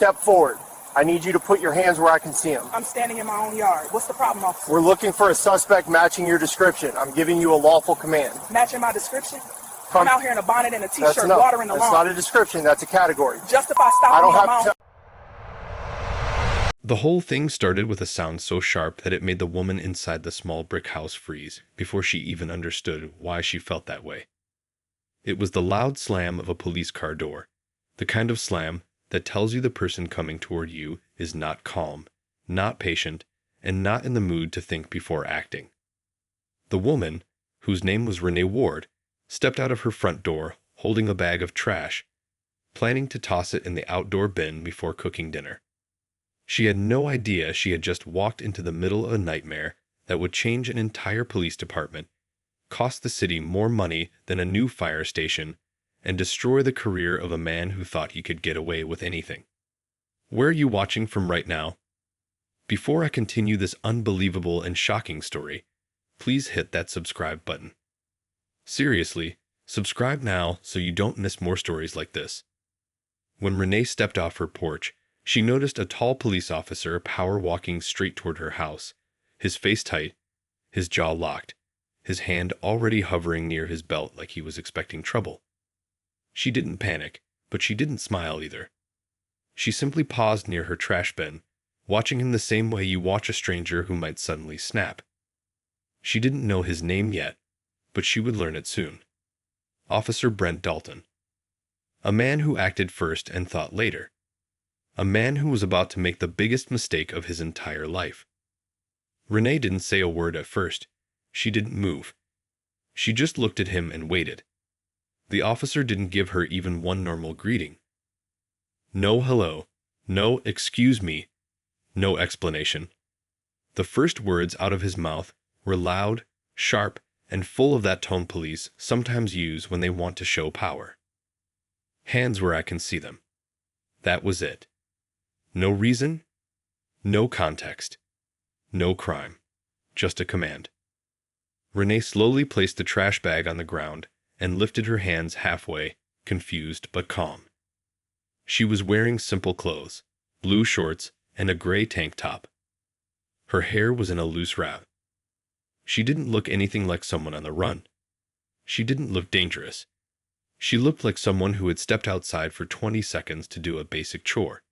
step forward. I need you to put your hands where I can see them. I'm standing in my own yard. What's the problem, officer? We're looking for a suspect matching your description. I'm giving you a lawful command. Matching my description? I'm out here in a bonnet and a t-shirt That's watering the lawn. That's not a description, that's a category. Justify stopping me on my own. The whole thing started with a sound so sharp that it made the woman inside the small brick house freeze before she even understood why she felt that way. It was the loud slam of a police car door, the kind of slam that tells you the person coming toward you is not calm, not patient, and not in the mood to think before acting. The woman, whose name was Renee Ward, stepped out of her front door holding a bag of trash, planning to toss it in the outdoor bin before cooking dinner. She had no idea she had just walked into the middle of a nightmare that would change an entire police department, cost the city more money than a new fire station, and destroy the career of a man who thought he could get away with anything. Where are you watching from right now? Before I continue this unbelievable and shocking story, please hit that subscribe button. Seriously, subscribe now so you don't miss more stories like this. When Renee stepped off her porch, she noticed a tall police officer power walking straight toward her house, his face tight, his jaw locked, his hand already hovering near his belt like he was expecting trouble. She didn't panic, but she didn't smile either. She simply paused near her trash bin, watching him the same way you watch a stranger who might suddenly snap. She didn't know his name yet, but she would learn it soon. Officer Brent Dalton. A man who acted first and thought later. A man who was about to make the biggest mistake of his entire life. Renee didn't say a word at first. She didn't move. She just looked at him and waited. The officer didn't give her even one normal greeting. No hello, no excuse me, no explanation. The first words out of his mouth were loud, sharp, and full of that tone police sometimes use when they want to show power. Hands where I can see them. That was it. No reason, no context, no crime, just a command. Renee slowly placed the trash bag on the ground and lifted her hands halfway, confused but calm. She was wearing simple clothes, blue shorts, and a gray tank top. Her hair was in a loose wrap. She didn't look anything like someone on the run. She didn't look dangerous. She looked like someone who had stepped outside for 20 seconds to do a basic chore.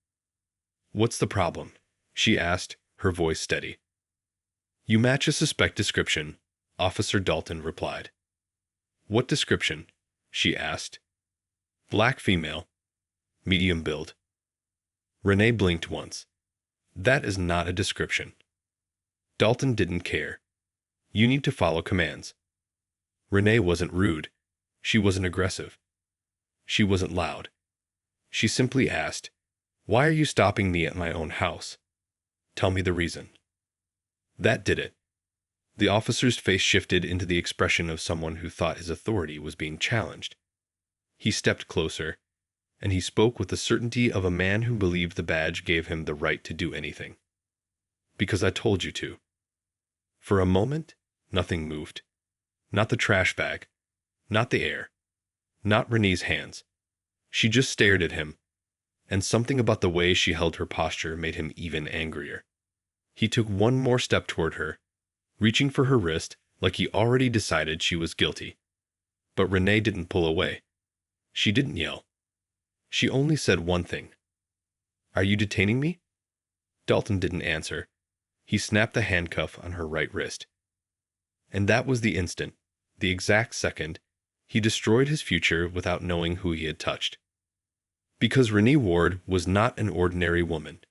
"What's the problem?" she asked, her voice steady. "You match a suspect description," Officer Dalton replied. "What description?" she asked. "Black female. Medium build." Renee blinked once. "That is not a description." Dalton didn't care. "You need to follow commands." Renee wasn't rude. She wasn't aggressive. She wasn't loud. She simply asked, "Why are you stopping me at my own house? Tell me the reason." That did it. The officer's face shifted into the expression of someone who thought his authority was being challenged. He stepped closer, and he spoke with the certainty of a man who believed the badge gave him the right to do anything. "Because I told you to." For a moment, nothing moved. Not the trash bag. Not the air. Not Renee's hands. She just stared at him, and something about the way she held her posture made him even angrier. He took one more step toward her, reaching for her wrist like he already decided she was guilty. But Renee didn't pull away. She didn't yell. She only said one thing. "Are you detaining me?" Dalton didn't answer. He snapped the handcuff on her right wrist. And that was the instant, the exact second, he destroyed his future without knowing who he had touched. Because Renee Ward was not an ordinary woman.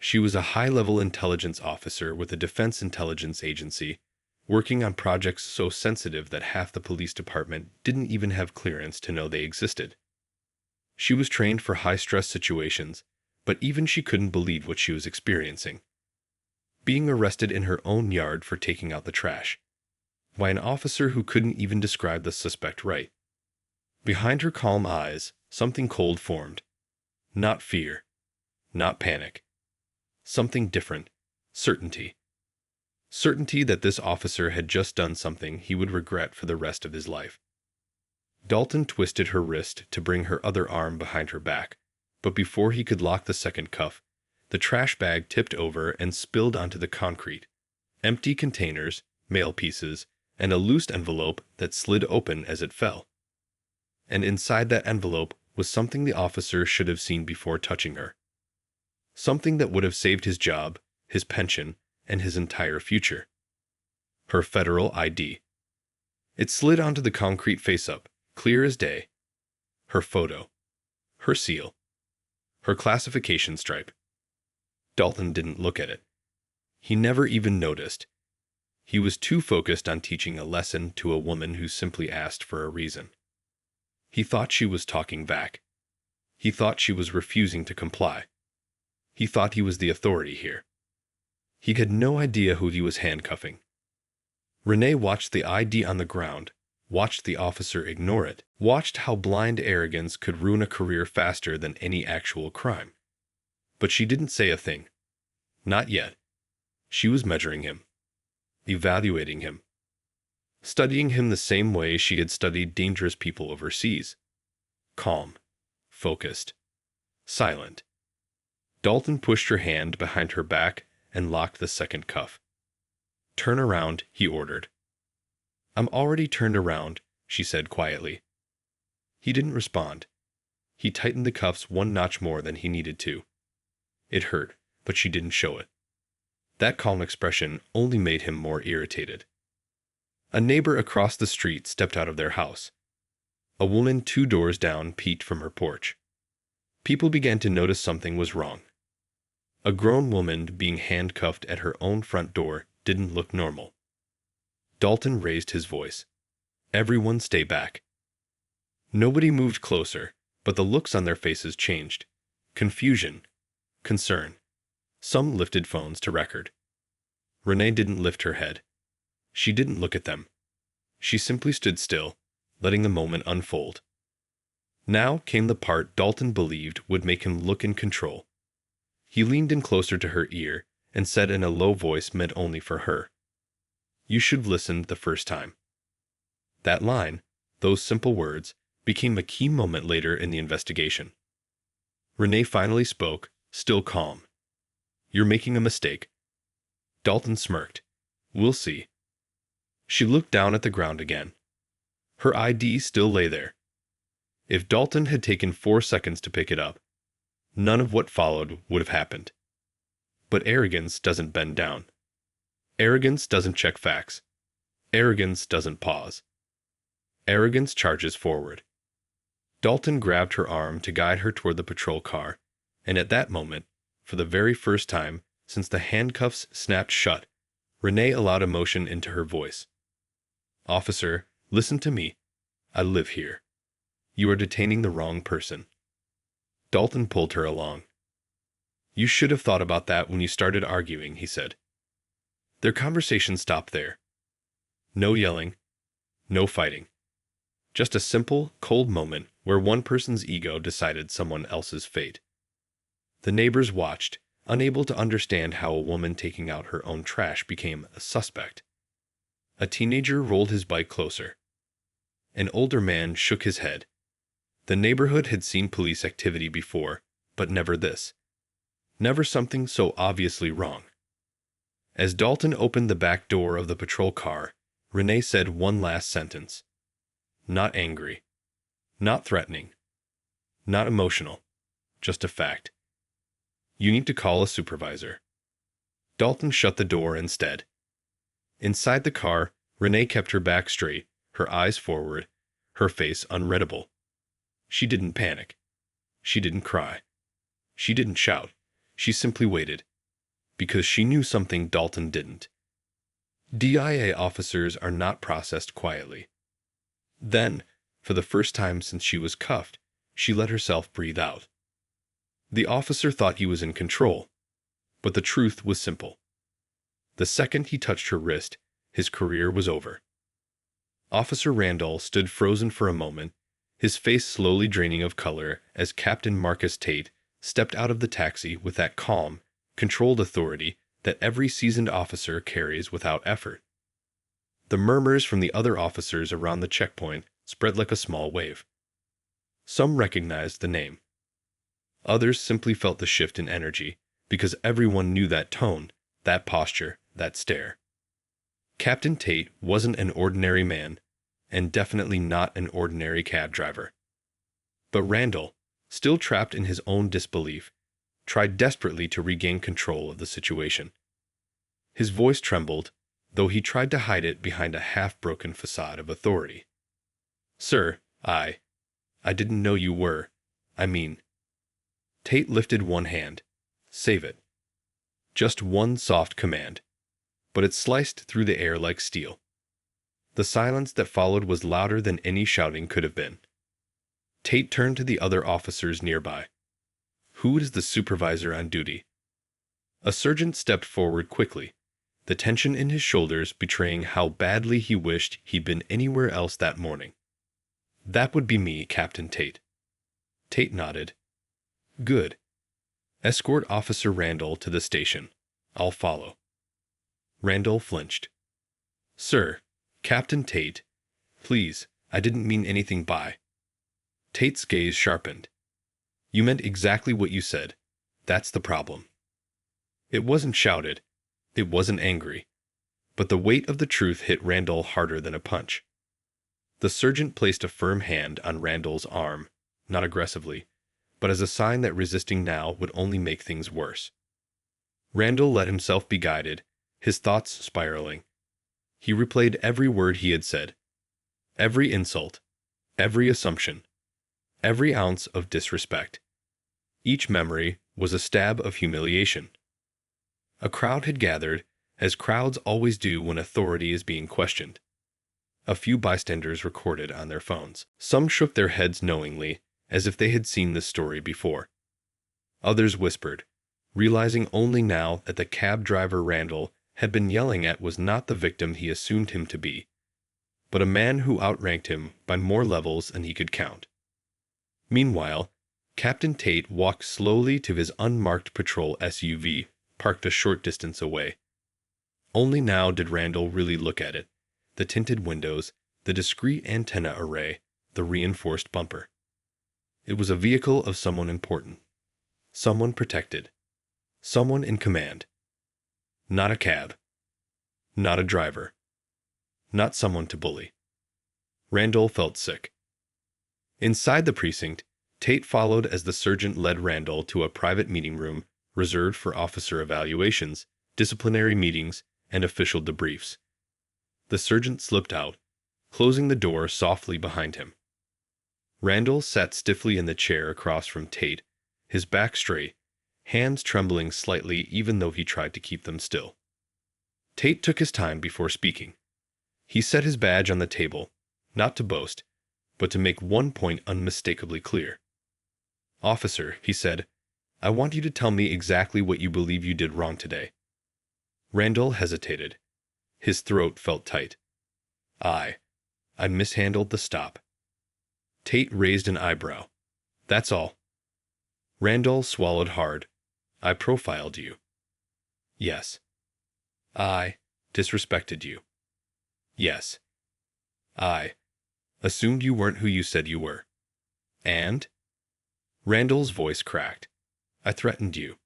She was a high-level intelligence officer with a defense intelligence agency, working on projects so sensitive that half the police department didn't even have clearance to know they existed. She was trained for high-stress situations, but even she couldn't believe what she was experiencing. Being arrested in her own yard for taking out the trash, by an officer who couldn't even describe the suspect right. Behind her calm eyes, something cold formed. Not fear, not panic. Something different. Certainty. Certainty that this officer had just done something he would regret for the rest of his life. Dalton twisted her wrist to bring her other arm behind her back, But before he could lock the second cuff, the trash bag tipped over and spilled onto the concrete. Empty containers, mail pieces, and a loose envelope that slid open as it fell. And inside that envelope was something the officer should have seen before touching her. Something that would have saved his job, his pension, and his entire future. Her federal ID. It slid onto the concrete face-up, clear as day. Her photo. Her seal. Her classification stripe. Dalton didn't look at it. He never even noticed. He was too focused on teaching a lesson to a woman who simply asked for a reason. He thought she was talking back. He thought she was refusing to comply. He thought he was the authority here. He had no idea who he was handcuffing. Renee watched the ID on the ground, watched the officer ignore it, watched how blind arrogance could ruin a career faster than any actual crime. But she didn't say a thing. Not yet. She was measuring him, evaluating him, studying him the same way she had studied dangerous people overseas. Calm, focused, silent. Dalton pushed her hand behind her back and locked the second cuff. "Turn around," he ordered. "I'm already turned around," she said quietly. He didn't respond. He tightened the cuffs one notch more than he needed to. It hurt, but she didn't show it. That calm expression only made him more irritated. A neighbor across the street stepped out of their house. A woman 2 doors down peeked from her porch. People began to notice something was wrong. A grown woman being handcuffed at her own front door didn't look normal. Dalton raised his voice. "Everyone stay back." Nobody moved closer, but the looks on their faces changed. Confusion. Concern. Some lifted phones to record. Renee didn't lift her head. She didn't look at them. She simply stood still, letting the moment unfold. Now came the part Dalton believed would make him look in control. He leaned in closer to her ear and said in a low voice meant only for her, "You should have listened the first time." That line, those simple words, became a key moment later in the investigation. Renee finally spoke, still calm. "You're making a mistake." Dalton smirked. "We'll see." She looked down at the ground again. Her ID still lay there. If Dalton had taken 4 seconds to pick it up, none of what followed would have happened. But arrogance doesn't bend down. Arrogance doesn't check facts. Arrogance doesn't pause. Arrogance charges forward. Dalton grabbed her arm to guide her toward the patrol car, and at that moment, for the very first time since the handcuffs snapped shut, Renee allowed emotion into her voice. "Officer, listen to me. I live here. You are detaining the wrong person." Dalton pulled her along. "You should have thought about that when you started arguing," he said. Their conversation stopped there. No yelling, no fighting. Just a simple, cold moment where one person's ego decided someone else's fate. The neighbors watched, unable to understand how a woman taking out her own trash became a suspect. A teenager rolled his bike closer. An older man shook his head. The neighborhood had seen police activity before, but never this. Never something so obviously wrong. As Dalton opened the back door of the patrol car, Renee said one last sentence. Not angry. Not threatening. Not emotional. Just a fact. "You need to call a supervisor." Dalton shut the door instead. Inside the car, Renee kept her back straight, her eyes forward, her face unreadable. She didn't panic. She didn't cry. She didn't shout. She simply waited. Because she knew something Dalton didn't. DIA officers are not processed quietly. Then, for the first time since she was cuffed, she let herself breathe out. The officer thought he was in control, but the truth was simple. The second he touched her wrist, his career was over. Officer Randall stood frozen for a moment, his face slowly draining of color as Captain Marcus Tate stepped out of the taxi with that calm, controlled authority that every seasoned officer carries without effort. The murmurs from the other officers around the checkpoint spread like a small wave. Some recognized the name. Others simply felt the shift in energy, because everyone knew that tone, that posture, that stare. Captain Tate wasn't an ordinary man, and definitely not an ordinary cab driver. But Randall, still trapped in his own disbelief, tried desperately to regain control of the situation. His voice trembled, though he tried to hide it behind a half-broken facade of authority. "Sir, I didn't know you were. I mean..." Tate lifted one hand. "Save it." Just one soft command, but it sliced through the air like steel. The silence that followed was louder than any shouting could have been. Tate turned to the other officers nearby. "Who is the supervisor on duty?" A sergeant stepped forward quickly, the tension in his shoulders betraying how badly he wished he'd been anywhere else that morning. "That would be me, Captain Tate." Tate nodded. "Good. Escort Officer Randall to the station. I'll follow." Randall flinched. "Sir, Captain Tate, please, I didn't mean anything by." Tate's gaze sharpened. "You meant exactly what you said. That's the problem." It wasn't shouted. It wasn't angry. But the weight of the truth hit Randall harder than a punch. The sergeant placed a firm hand on Randall's arm, not aggressively, but as a sign that resisting now would only make things worse. Randall let himself be guided, his thoughts spiraling. He replayed every word he had said, every insult, every assumption, every ounce of disrespect. Each memory was a stab of humiliation. A crowd had gathered, as crowds always do when authority is being questioned. A few bystanders recorded on their phones. Some shook their heads knowingly, as if they had seen this story before. Others whispered, realizing only now that the cab driver Randall had been yelling at was not the victim he assumed him to be, but a man who outranked him by more levels than he could count. Meanwhile, Captain Tate walked slowly to his unmarked patrol SUV, parked a short distance away. Only now did Randall really look at it, the tinted windows, the discreet antenna array, the reinforced bumper. It was a vehicle of someone important, someone protected, someone in command. Not a cab. Not a driver. Not someone to bully. Randall felt sick. Inside the precinct, Tate followed as the sergeant led Randall to a private meeting room reserved for officer evaluations, disciplinary meetings, and official debriefs. The sergeant slipped out, closing the door softly behind him. Randall sat stiffly in the chair across from Tate, his back straight, hands trembling slightly even though he tried to keep them still. Tate took his time before speaking. He set his badge on the table, not to boast, but to make one point unmistakably clear. "Officer," he said, "I want you to tell me exactly what you believe you did wrong today." Randall hesitated. His throat felt tight. I mishandled the stop." Tate raised an eyebrow. "That's all." Randall swallowed hard. "I profiled you." "Yes." "I disrespected you." "Yes." "I assumed you weren't who you said you were." "And?" Randall's voice cracked. "I threatened you."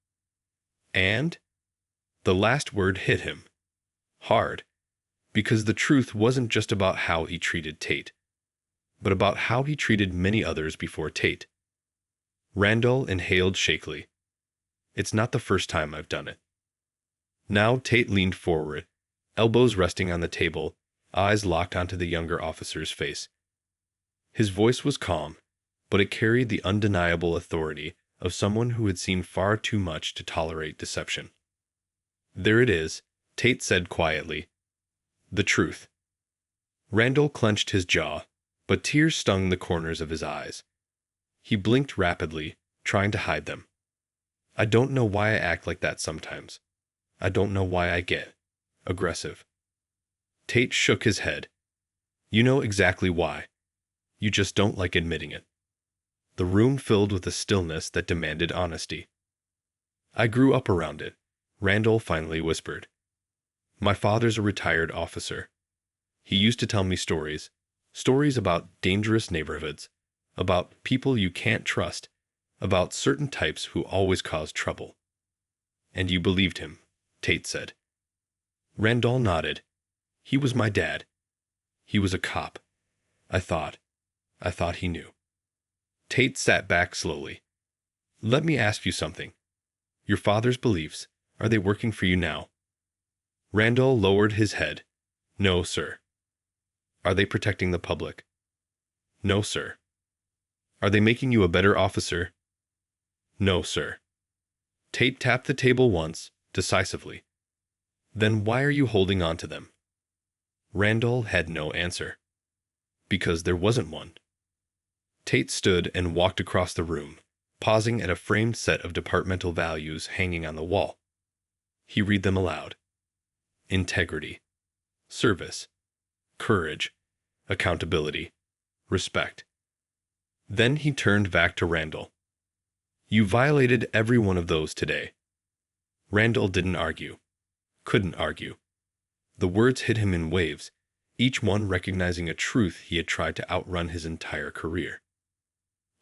"And?" The last word hit him. Hard. Because the truth wasn't just about how he treated Tate, but about how he treated many others before Tate. Randall inhaled shakily. "It's not the first time I've done it." Now Tate leaned forward, elbows resting on the table, eyes locked onto the younger officer's face. His voice was calm, but it carried the undeniable authority of someone who had seen far too much to tolerate deception. "There it is," Tate said quietly. "The truth." Randall clenched his jaw, but tears stung the corners of his eyes. He blinked rapidly, trying to hide them. "I don't know why I act like that sometimes. I don't know why I get aggressive." Tate shook his head. "You know exactly why. You just don't like admitting it." The room filled with a stillness that demanded honesty. "I grew up around it," Randall finally whispered. "My father's a retired officer. He used to tell me stories about dangerous neighborhoods, about people you can't trust, About certain types who always cause trouble. And you believed him, Tate said. Randall nodded. He was my dad. He was a cop. I thought he knew. Tate sat back slowly. Let me ask you something. Your father's beliefs, are they working for you now? Randall lowered his head. No, sir. Are they protecting the public? No, sir. Are they making you a better officer? No, sir. Tate tapped the table once, decisively. Then why are you holding on to them? Randall had no answer. Because there wasn't one. Tate stood and walked across the room, pausing at a framed set of departmental values hanging on the wall. He read them aloud. Integrity, service, courage, accountability, respect. Then he turned back to Randall. You violated every one of those today. Randall didn't argue. Couldn't argue. The words hit him in waves, each one recognizing a truth he had tried to outrun his entire career.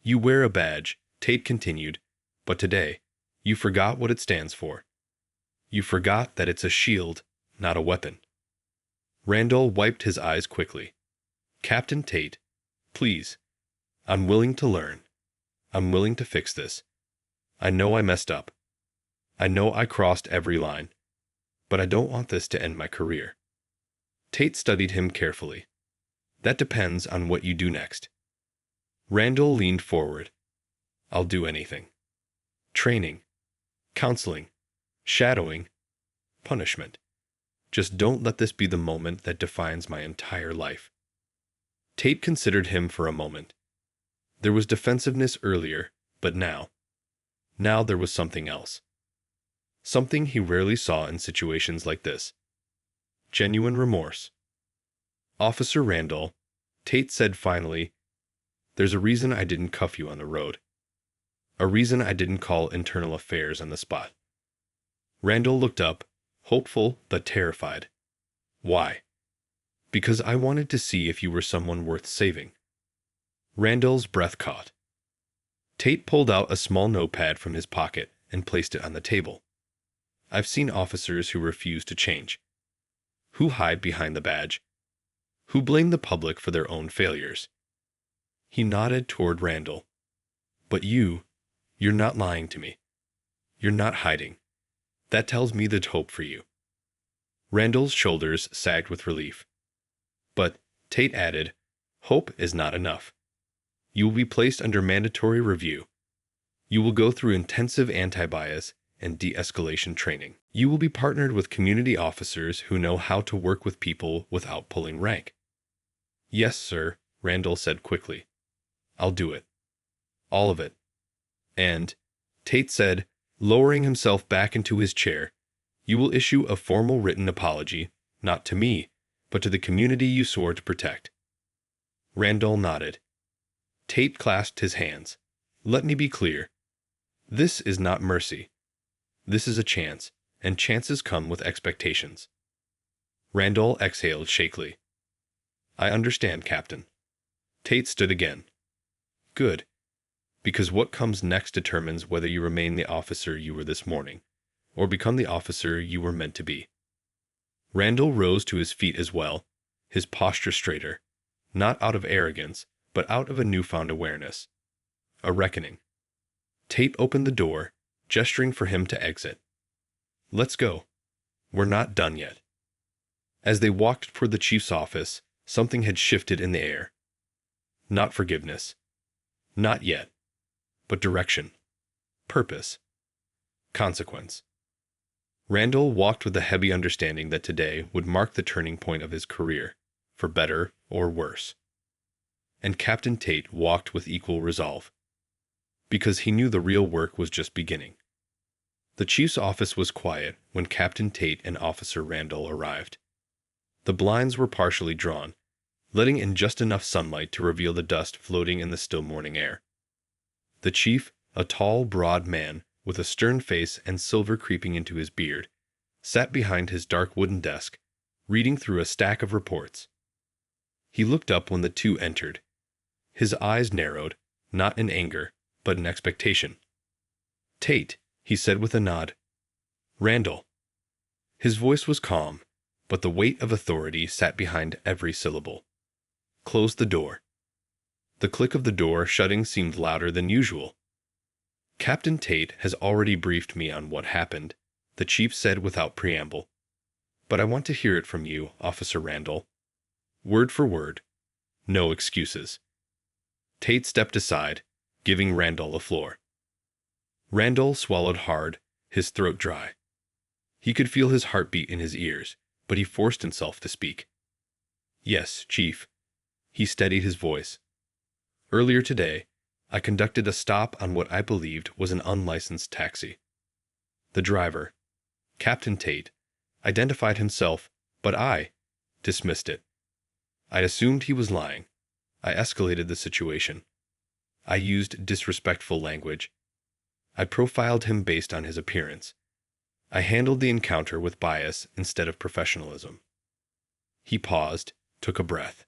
You wear a badge, Tate continued, but today, you forgot what it stands for. You forgot that it's a shield, not a weapon. Randall wiped his eyes quickly. Captain Tate, please. I'm willing to learn. I'm willing to fix this. I know I messed up. I know I crossed every line. But I don't want this to end my career. Tate studied him carefully. That depends on what you do next. Randall leaned forward. I'll do anything. Training, counseling, shadowing, punishment. Just don't let this be the moment that defines my entire life. Tate considered him for a moment. There was defensiveness earlier, but now there was something else. Something he rarely saw in situations like this. Genuine remorse. Officer Randall, Tate said finally, there's a reason I didn't cuff you on the road. A reason I didn't call internal affairs on the spot. Randall looked up, hopeful but terrified. Why? Because I wanted to see if you were someone worth saving. Randall's breath caught. Tate pulled out a small notepad from his pocket and placed it on the table. I've seen officers who refuse to change. Who hide behind the badge. Who blame the public for their own failures. He nodded toward Randall. But you're not lying to me. You're not hiding. That tells me there's hope for you. Randall's shoulders sagged with relief. But, Tate added, hope is not enough. You will be placed under mandatory review. You will go through intensive anti-bias and de-escalation training. You will be partnered with community officers who know how to work with people without pulling rank. Yes, sir, Randall said quickly. I'll do it. All of it. And, Tate said, lowering himself back into his chair, you will issue a formal written apology, not to me, but to the community you swore to protect. Randall nodded. Tate clasped his hands. Let me be clear. This is not mercy. This is a chance, and chances come with expectations. Randall exhaled shakily. I understand, Captain. Tate stood again. Good. Because what comes next determines whether you remain the officer you were this morning, or become the officer you were meant to be. Randall rose to his feet as well, his posture straighter, not out of arrogance, but out of a newfound awareness. A reckoning. Tate opened the door, gesturing for him to exit. Let's go. We're not done yet. As they walked toward the chief's office, something had shifted in the air. Not forgiveness. Not yet. But direction. Purpose. Consequence. Randall walked with the heavy understanding that today would mark the turning point of his career, for better or worse. And Captain Tate walked with equal resolve. Because he knew the real work was just beginning. The chief's office was quiet when Captain Tate and Officer Randall arrived. The blinds were partially drawn, letting in just enough sunlight to reveal the dust floating in the still morning air. The chief, a tall, broad man with a stern face and silver creeping into his beard, sat behind his dark wooden desk, reading through a stack of reports. He looked up when the two entered. His eyes narrowed, not in anger, but an expectation. "Tate," he said with a nod. "Randall." His voice was calm, but the weight of authority sat behind every syllable. "Close the door." The click of the door shutting seemed louder than usual. "Captain Tate has already briefed me on what happened," the chief said without preamble. "But I want to hear it from you, Officer Randall. Word for word. No excuses." Tate stepped aside, giving Randall a floor. Randall swallowed hard, his throat dry. He could feel his heartbeat in his ears, but he forced himself to speak. "Yes, Chief." He steadied his voice. "Earlier today, I conducted a stop on what I believed was an unlicensed taxi. The driver, Captain Tate, identified himself, but I dismissed it. I assumed he was lying. I escalated the situation. I used disrespectful language. I profiled him based on his appearance. I handled the encounter with bias instead of professionalism." He paused, took a breath.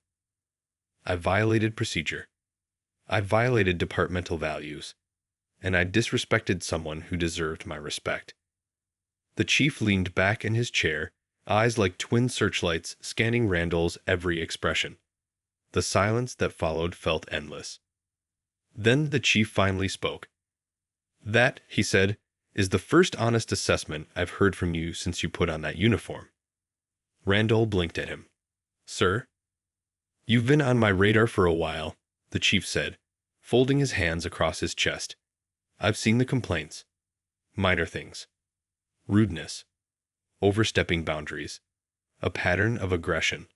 "I violated procedure. I violated departmental values. And I disrespected someone who deserved my respect." The chief leaned back in his chair, eyes like twin searchlights scanning Randall's every expression. The silence that followed felt endless. Then the chief finally spoke. "That," he said, "is the first honest assessment I've heard from you since you put on that uniform." Randall blinked at him. "Sir?" "You've been on my radar for a while," the chief said, folding his hands across his chest. "I've seen the complaints. Minor things. Rudeness. Overstepping boundaries. A pattern of aggression.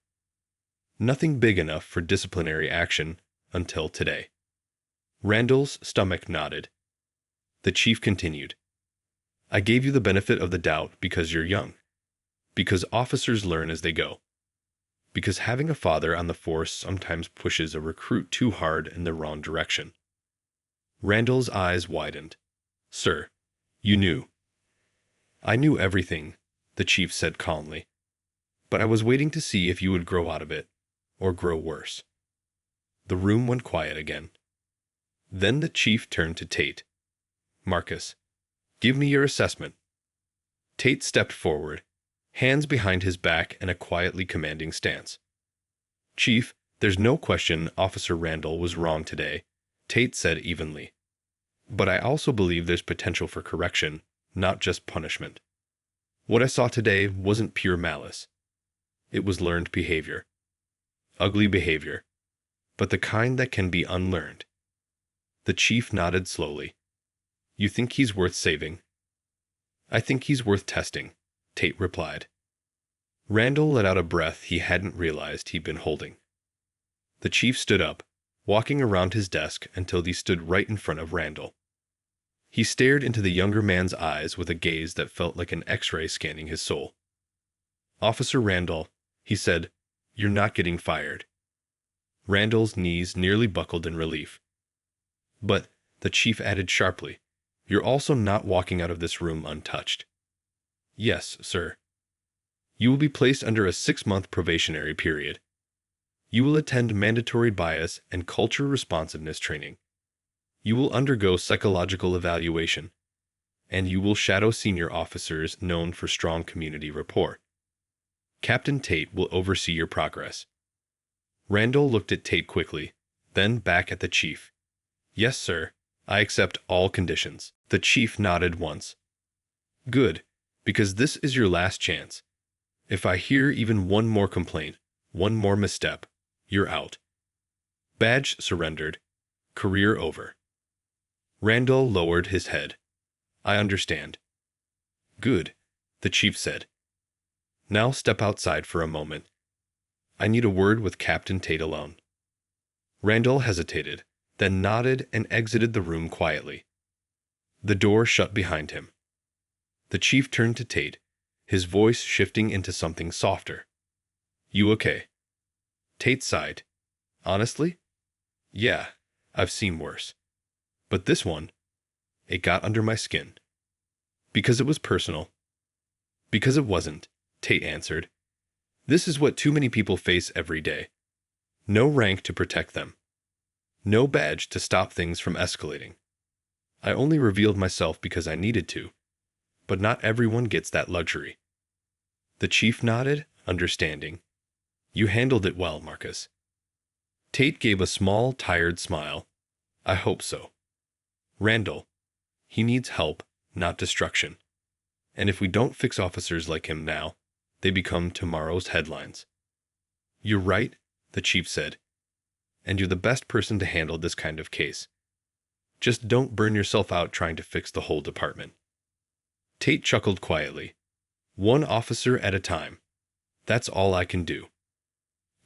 Nothing big enough for disciplinary action until today." Randall's stomach nodded. The chief continued. "I gave you the benefit of the doubt because you're young. Because officers learn as they go. Because having a father on the force sometimes pushes a recruit too hard in the wrong direction." Randall's eyes widened. "Sir, you knew." "I knew everything," the chief said calmly. "But I was waiting to see if you would grow out of it, or grow worse." The room went quiet again. Then the chief turned to Tate. "Marcus, give me your assessment." Tate stepped forward, hands behind his back in a quietly commanding stance. "Chief, there's no question Officer Randall was wrong today," Tate said evenly. "But I also believe there's potential for correction, not just punishment. What I saw today wasn't pure malice. It was learned behavior. Ugly behavior, but the kind that can be unlearned." The chief nodded slowly. "You think he's worth saving?" "I think he's worth testing," Tate replied. Randall let out a breath he hadn't realized he'd been holding. The chief stood up, walking around his desk until he stood right in front of Randall. He stared into the younger man's eyes with a gaze that felt like an X-ray scanning his soul. "Officer Randall," he said, "you're not getting fired." Randall's knees nearly buckled in relief. "But," the chief added sharply, "you're also not walking out of this room untouched." "Yes, sir." "You will be placed under a 6-month probationary period. You will attend mandatory bias and culture responsiveness training. You will undergo psychological evaluation. And you will shadow senior officers known for strong community rapport. Captain Tate will oversee your progress." Randall looked at Tate quickly, then back at the chief. "Yes, sir. I accept all conditions." The chief nodded once. "Good, because this is your last chance. If I hear even one more complaint, one more misstep, you're out. Badge surrendered. Career over." Randall lowered his head. "I understand." "Good," the chief said. "Now step outside for a moment. I need a word with Captain Tate alone." Randall hesitated, then nodded and exited the room quietly. The door shut behind him. The chief turned to Tate, his voice shifting into something softer. "You okay?" Tate sighed. "Honestly? Yeah, I've seen worse. But this one, it got under my skin." "Because it was personal?" "Because it wasn't," Tate answered. "This is what too many people face every day. No rank to protect them. No badge to stop things from escalating. I only revealed myself because I needed to, but not everyone gets that luxury. The chief nodded, understanding. You handled it well, Marcus. Tate gave a small, tired smile. I hope so. Randall, he needs help, not destruction. And if we don't fix officers like him now, they become tomorrow's headlines. You're right, the chief said. And you're the best person to handle this kind of case. Just don't burn yourself out trying to fix the whole department. Tate chuckled quietly. One officer at a time. That's all I can do.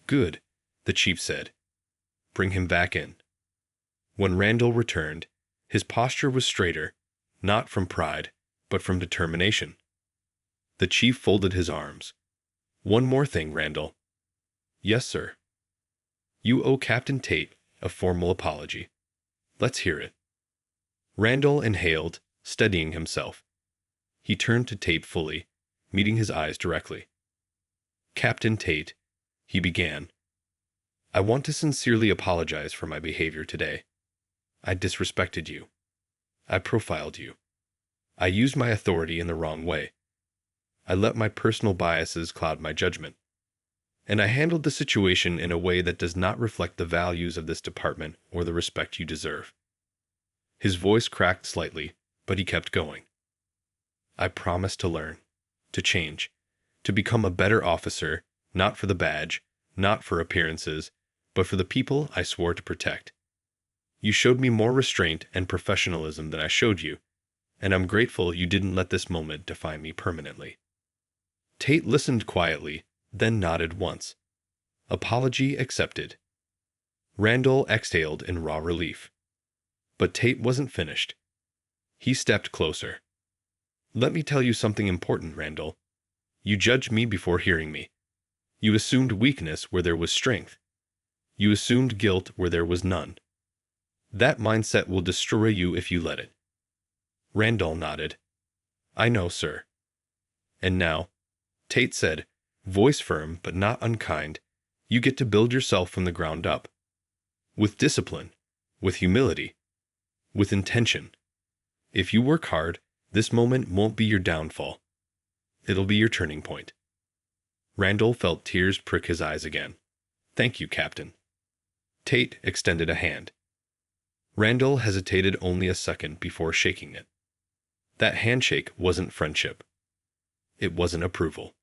Good, the chief said. Bring him back in. When Randall returned, his posture was straighter, not from pride, but from determination. The chief folded his arms. One more thing, Randall. Yes, sir. You owe Captain Tate a formal apology. Let's hear it. Randall inhaled, steadying himself. He turned to Tate fully, meeting his eyes directly. Captain Tate, he began. I want to sincerely apologize for my behavior today. I disrespected you. I profiled you. I used my authority in the wrong way. I let my personal biases cloud my judgment. And I handled the situation in a way that does not reflect the values of this department or the respect you deserve. His voice cracked slightly, but he kept going. I promise to learn, to change, to become a better officer, not for the badge, not for appearances, but for the people I swore to protect. You showed me more restraint and professionalism than I showed you, and I'm grateful you didn't let this moment define me permanently. Tate listened quietly, then nodded once. Apology accepted. Randall exhaled in raw relief. But Tate wasn't finished. He stepped closer. Let me tell you something important, Randall. You judged me before hearing me. You assumed weakness where there was strength. You assumed guilt where there was none. That mindset will destroy you if you let it. Randall nodded. I know, sir. And now, Tate said, voice firm but not unkind, you get to build yourself from the ground up. With discipline, with humility, with intention. If you work hard, this moment won't be your downfall. It'll be your turning point. Randall felt tears prick his eyes again. Thank you, Captain. Tate extended a hand. Randall hesitated only a second before shaking it. That handshake wasn't friendship. It wasn't approval.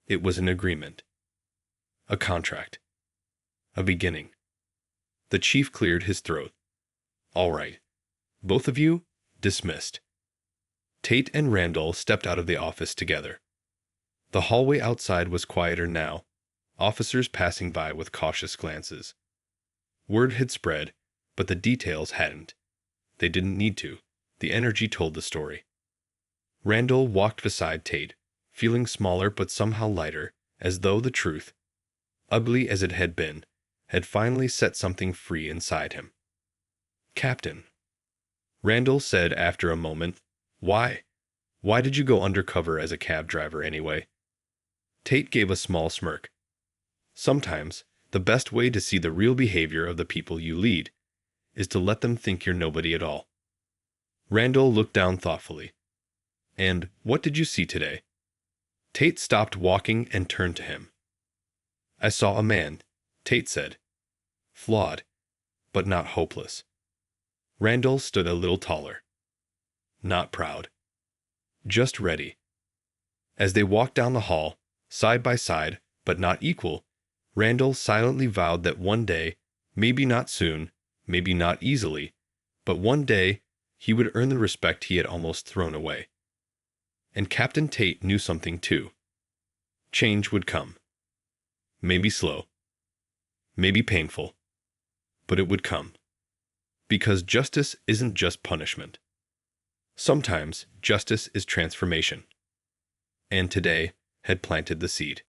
It was an agreement. A contract. A beginning. The chief cleared his throat. All right. Both of you, dismissed. Tate and Randall stepped out of the office together. The hallway outside was quieter now, officers passing by with cautious glances. Word had spread, but the details hadn't. They didn't need to. The energy told the story. Randall walked beside Tate, feeling smaller but somehow lighter, as though the truth, ugly as it had been, had finally set something free inside him. Captain, Randall said after a moment, why? Why did you go undercover as a cab driver anyway? Tate gave a small smirk. Sometimes, the best way to see the real behavior of the people you lead is to let them think you're nobody at all. Randall looked down thoughtfully. And what did you see today? Tate stopped walking and turned to him. I saw a man, Tate said. Flawed, but not hopeless. Randall stood a little taller. Not proud. Just ready. As they walked down the hall, side by side, but not equal, Randall silently vowed that one day, maybe not soon, maybe not easily, but one day he would earn the respect he had almost thrown away. And Captain Tate knew something too. Change would come. Maybe slow. Maybe painful. But it would come. Because justice isn't just punishment. Sometimes justice is transformation. And today had planted the seed.